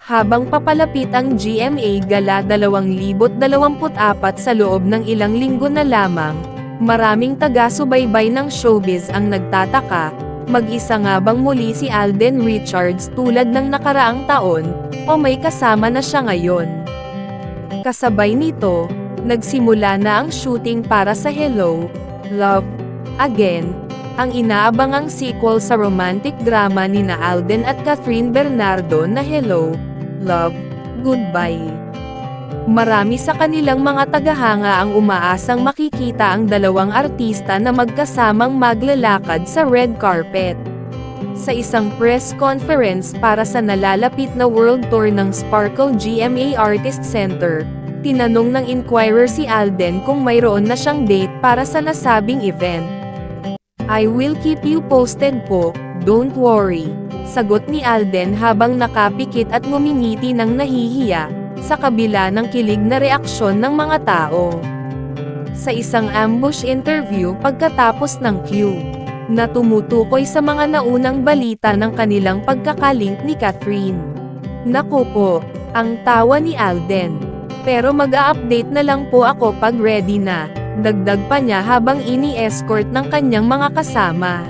Habang papalapit ang GMA Gala 2024 sa loob ng ilang linggo na lamang, maraming taga-subaybay ng showbiz ang nagtataka, mag-isa nga bang muli si Alden Richards tulad ng nakaraang taon, o may kasama na siya ngayon? Kasabay nito, nagsimula na ang shooting para sa Hello, Love, Again, ang inaabangang sequel sa romantic drama nina Alden at Catherine Bernardo na Hello, Love, Goodbye. Marami sa kanilang mga tagahanga ang umaasang makikita ang dalawang artista na magkasamang maglalakad sa red carpet. Sa isang press conference para sa nalalapit na world tour ng Sparkle GMA Artist Center, tinanong ng Inquirer si Alden kung mayroon na siyang date para sa nasabing event. "I will keep you posted po, don't worry," sagot ni Alden habang nakapikit at ngumingiti ng nahihiya, sa kabila ng kilig na reaksyon ng mga tao. Sa isang ambush interview pagkatapos ng Q, na tumutukoy sa mga naunang balita ng kanilang pagkakalink ni Catherine. "Naku po," ang tawa ni Alden. "Pero mag-a-update na lang po ako pag ready na," dagdag pa niya habang ini-escort ng kanyang mga kasama.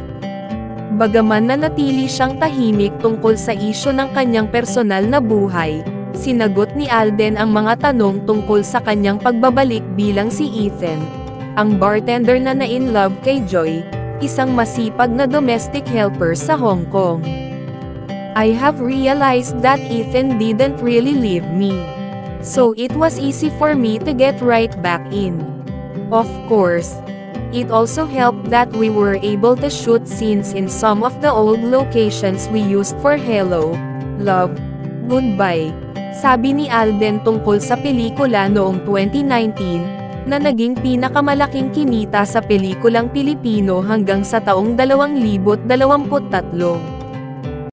Bagaman nanatili siyang tahimik tungkol sa isyu ng kanyang personal na buhay, sinagot ni Alden ang mga tanong tungkol sa kanyang pagbabalik bilang si Ethan, ang bartender na na-in-love kay Joy, isang masipag na domestic helper sa Hong Kong. "I have realized that Ethan didn't really leave me. So it was easy for me to get right back in. Of course, it also helped that we were able to shoot scenes in some of the old locations we used for Hello, Love, Goodbye," sabi ni Alden tungkol sa pelikula noong 2019, na naging pinakamalaking kinita sa pelikulang Pilipino hanggang sa taong 2023.